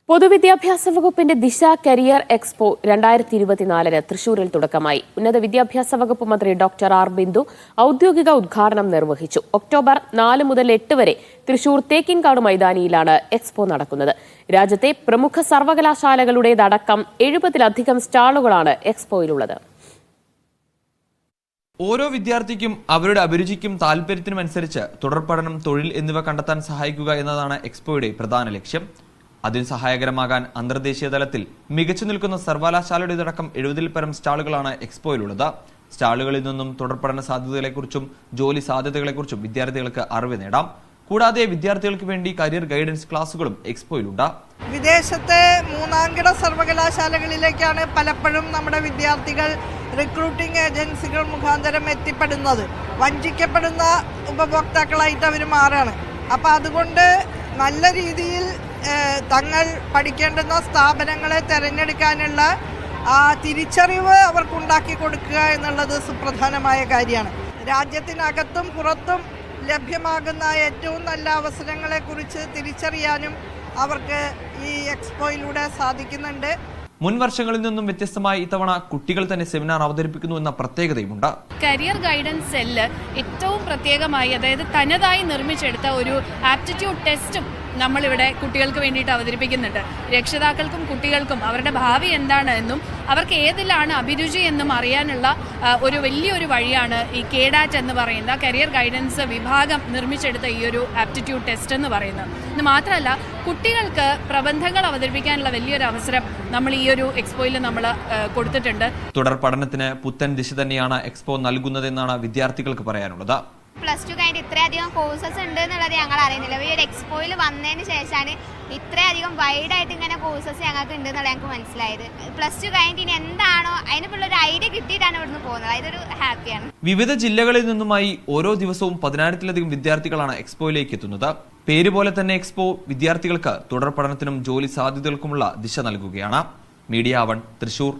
പൊതുവിദ്യാഭ്യാസ വകുപ്പിന്റെ ദിശ കരിയർ എക്സ്പോ 2024 തൃശൂരിൽ തുടക്കമായി. ഉന്നത വിദ്യാഭ്യാസ വകുപ്പ് മന്ത്രി ഡോക്ടർ ആർ ബിന്ദു ഔദ്യോഗിക ഉദ്ഘാടനം നിർവഹിച്ചു. ഒക്ടോബർ 4 മുതൽ 8 വരെ തൃശൂർ തേക്കിൻകാട് മൈതാനിയിലാണ് എക്സ്പോ നടക്കുന്നത്. രാജ്യത്തെ പ്രമുഖ സർവകലാശാലകളുടേതടക്കം 70-ലധികം സ്റ്റാളുകളാണ് എക്സ്പോയിലുള്ളത്. ഓരോ വിദ്യാർത്ഥിക്കും അവരുടെ അഭിരുചിക്കും താല്പര്യത്തിനുമനുസരിച്ച് തുടർ പഠനം, തൊഴിൽ എന്നിവ കണ്ടെത്താൻ സഹായിക്കുക എന്നതാണ് എക്സ്പോയുടെ പ്രധാന ലക്ഷ്യം. അതിന് സഹായകരമാകാൻ അന്തർദേശീയ തലത്തിൽ മികച്ചു നിൽക്കുന്ന സർവകലാശാലയുടേതടക്കം 70-ൽ പരം സ്റ്റാളുകളാണ് എക്സ്പോയിലുള്ളത്. സ്റ്റാളുകളിൽ നിന്നും തുടർ പഠന സാധ്യതകളെക്കുറിച്ചും ജോലി സാധ്യതകളെക്കുറിച്ചും വിദ്യാർത്ഥികൾക്ക് അറിവ് നേടാം. കൂടാതെ വിദ്യാർത്ഥികൾക്ക് വേണ്ടി കരിയർ ഗൈഡൻസ് ക്ലാസുകളും എക്സ്പോയിലുണ്ട്. വിദേശത്തെ മൂന്നാംകിട സർവകലാശാലകളിലേക്കാണ് പലപ്പോഴും നമ്മുടെ വിദ്യാർത്ഥികൾ റിക്രൂട്ടിംഗ് ഏജൻസികൾ മുഖാന്തരം എത്തിപ്പെടുന്നത്. വഞ്ചിക്കപ്പെടുന്ന ഉപഭോക്താക്കളായിട്ട് അവർ മാറുകയാണ്. അപ്പം അതുകൊണ്ട് നല്ല രീതിയിൽ തങ്ങൾ പഠിക്കേണ്ടുന്ന സ്ഥാപനങ്ങളെ തിരഞ്ഞെടുക്കാനുള്ള തിരിച്ചറിവ് അവർക്കുണ്ടാക്കി കൊടുക്കുക എന്നുള്ളത് സുപ്രധാനമായ കാര്യമാണ്. രാജ്യത്തിനകത്തും പുറത്തും ലഭ്യമാകുന്ന ഏറ്റവും നല്ല അവസരങ്ങളെക്കുറിച്ച് തിരിച്ചറിയാനും അവർക്ക് ഈ എക്സ്പോയിലൂടെ സാധിക്കുന്നുണ്ട്. മുൻ വർഷങ്ങളിൽ നിന്നും വ്യത്യസ്തമായി ഇത്തവണ കുട്ടികൾ തന്നെ സെമിനാർ അവതരിപ്പിക്കുന്നു എന്ന പ്രത്യേകതയുമുണ്ട്. കരിയർ ഗൈഡൻസ് സെല്ല് ഏറ്റവും പ്രത്യേകമായി, അതായത് തനതായി നിർമ്മിച്ചെടുത്ത ഒരു ആപ്റ്റിറ്റ്യൂഡ് ടെസ്റ്റും നമ്മളിവിടെ കുട്ടികൾക്ക് വേണ്ടിയിട്ട് അവതരിപ്പിക്കുന്നുണ്ട്. രക്ഷിതാക്കൾക്കും കുട്ടികൾക്കും അവരുടെ ഭാവി എന്താണ് എന്നും അവർക്ക് ഏതിലാണ് അഭിരുചി എന്നും അറിയാനുള്ള ഒരു വലിയൊരു വഴിയാണ് ഈ കേഡാറ്റ് എന്ന് പറയുന്ന കരിയർ ഗൈഡൻസ് വിഭാഗം നിർമ്മിച്ചെടുത്ത ഈ ഒരു ആപ്റ്റിറ്റ്യൂഡ് ടെസ്റ്റ് എന്ന് പറയുന്നത്. ഇത് മാത്രമല്ല, കുട്ടികൾക്ക് പ്രബന്ധങ്ങൾ അവതരിപ്പിക്കാനുള്ള വലിയൊരു അവസരം നമ്മൾ ഈ ഒരു എക്സ്പോയിൽ നമ്മൾ കൊടുത്തിട്ടുണ്ട്. തുടർ പഠനത്തിന് പുത്തൻ ദിശ തന്നെയാണ് എക്സ്പോ നൽകുന്നതെന്നാണ് വിദ്യാർത്ഥികൾക്ക് പറയാനുള്ളത്. പ്ലസ് ടു കഴിഞ്ഞിട്ട് ഇത്രയധികം കോഴ്സസ് ഉണ്ട് എന്നുള്ളത് ഞങ്ങൾ അറിയുന്നില്ല. ഈ ഒരു എക്സ്പോയിൽ വന്നതിന് ശേഷമാണ് ഇത്രയധികം വൈഡായിട്ട് ഇങ്ങനെ കോഴ്സസ് ഞങ്ങൾക്ക് ഉണ്ട് എന്നുള്ളത് ഞങ്ങൾക്ക് മനസ്സിലായത്. പ്ലസ് ടു കഴിഞ്ഞിട്ട് ഇനി എന്താണോ അതിനുള്ള ഐഡിയ കിട്ടിയിട്ടാണ് ഇവിടുന്ന് പോകുന്നത്. അതൊരു ഹാപ്പിയാണ്. വിവിധ ജില്ലകളിൽ നിന്നുമായി ഓരോ ദിവസവും 10,000-ലധികം വിദ്യാർത്ഥികളാണ് എക്സ്പോയിലേക്ക് എത്തുന്നത്. പേര് പോലെ തന്നെ എക്സ്പോ വിദ്യാർത്ഥികൾക്ക് തുടർ പഠനത്തിനും ജോലി സാധ്യതകൾക്കുമുള്ള ദിശ നൽകുകയാണ്. മീഡിയ 1 തൃശൂർ.